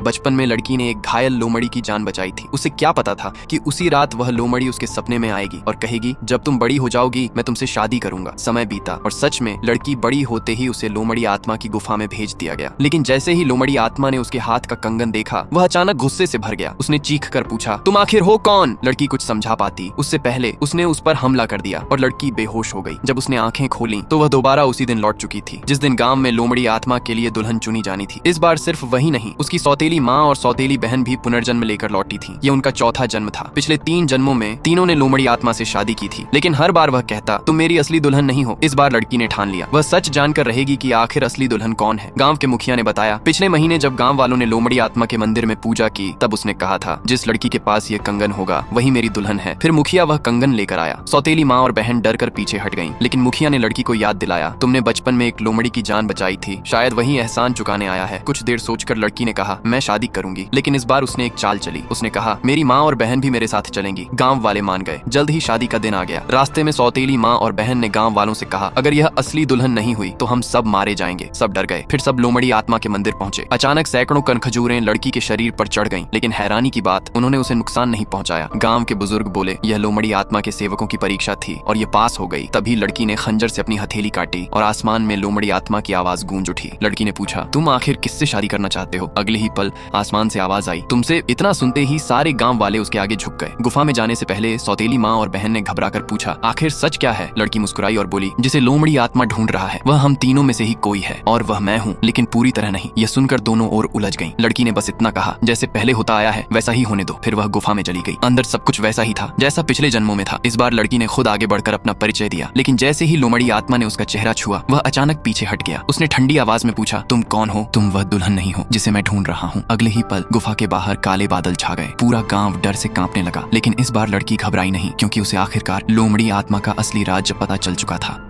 बचपन में लड़की ने एक घायल लोमड़ी की जान बचाई थी। उसे क्या पता था कि उसी रात वह लोमड़ी उसके सपने में आएगी और कहेगी, जब तुम बड़ी हो जाओगी मैं तुमसे शादी करूंगा। समय बीता और सच में लड़की बड़ी होते ही उसे लोमड़ी आत्मा की गुफा में भेज दिया गया। लेकिन जैसे ही लोमड़ी आत्मा ने उसके हाथ का कंगन देखा, वह अचानक गुस्से से भर गया। उसने चीख कर पूछा, तुम आखिर हो कौन? लड़की कुछ समझा पाती उससे पहले उसने उस पर हमला कर दिया और लड़की बेहोश हो गई। जब उसने आंखें खोली तो वह दोबारा उसी दिन लौट चुकी थी जिस दिन गांव में लोमड़ी आत्मा के लिए दुल्हन चुनी जानी थी। इस बार सिर्फ वही नहीं, उसकी सौतेली माँ और सौतेली बहन भी पुनर्जन्म लेकर लौटी थी। ये उनका चौथा जन्म था। पिछले 3 जन्मों में तीनों ने लोमड़ी आत्मा से शादी की थी, लेकिन हर बार वह कहता, तुम मेरी असली दुल्हन नहीं हो। इस बार लड़की ने ठान लिया, वह सच जानकर रहेगी कि आखिर असली दुल्हन कौन है। गांव के मुखिया ने बताया, पिछले महीने जब गांव वालों ने लोमड़ी आत्मा के मंदिर में पूजा की, तब उसने कहा था, जिस लड़की के पास ये कंगन होगा वही मेरी दुल्हन है। फिर मुखिया वह कंगन लेकर आया। सौतेली माँ और बहन डर कर पीछे हट गईं, लेकिन मुखिया ने लड़की को याद दिलाया, तुमने बचपन में एक लोमड़ी की जान बचाई थी, शायद वही एहसान चुकाने आया है। कुछ देर सोचकर लड़की ने कहा, मैं शादी करूंगी। लेकिन इस बार उसने एक चाल चली। उसने कहा, मेरी माँ और बहन भी मेरे साथ चलेंगी। गांव वाले मान गए। जल्द ही शादी का दिन आ गया। रास्ते में सौतेली माँ और बहन ने गांव वालों से कहा, अगर यह असली दुल्हन नहीं हुई तो हम सब मारे जाएंगे। सब डर गए। फिर सब लोमड़ी आत्मा के मंदिर पहुंचे। अचानक सैकड़ों कनखजूरें लड़की के शरीर पर चढ़ गईं, लेकिन हैरानी की बात, उन्होंने उसे नुकसान नहीं पहुंचाया। गांव के बुजुर्ग बोले, यह लोमड़ी आत्मा के सेवकों की परीक्षा थी और ये पास हो गई। तभी लड़की ने खंजर से अपनी हथेली काटी और आसमान में लोमड़ी आत्मा की आवाज गूंज उठी। लड़की ने पूछा, तुम आखिर किससे शादी करना चाहते हो? अगले ही पल आसमान से आवाज आई, तुमसे। इतना सुनते ही सारे गांव वाले उसके आगे झुक गए। गुफा में जाने से पहले सौतेली माँ और बहन ने घबराकर पूछा, आखिर सच क्या है? लड़की मुस्कुराई और बोली, जिसे लोमड़ी आत्मा ढूंढ रहा है वह हम तीनों में से ही कोई है और वह मैं हूँ, लेकिन पूरी तरह नहीं। यह सुनकर दोनों ओर उलझ गईं। लड़की ने बस इतना कहा, जैसे पहले होता आया है वैसा ही होने दो। फिर वह गुफा में चली गई। अंदर सब कुछ वैसा ही था जैसा पिछले जन्मों में था। इस बार लड़की ने खुद आगे बढ़कर अपना परिचय दिया, लेकिन जैसे ही लोमड़ी आत्मा ने उसका चेहरा छुआ, वह अचानक पीछे हट गया। उसने ठंडी आवाज में पूछा, तुम कौन हो? तुम वह दुल्हन नहीं हो जिसे मैं ढूंढ रहा हूँ। अगले ही पल गुफा के बाहर काले बादल छा गए। पूरा गांव डर से कांपने लगा, लेकिन इस बार लड़की घबराई नहीं, क्योंकि उसे आखिरकार लोमड़ी आत्मा का असली राज पता चल चुका था।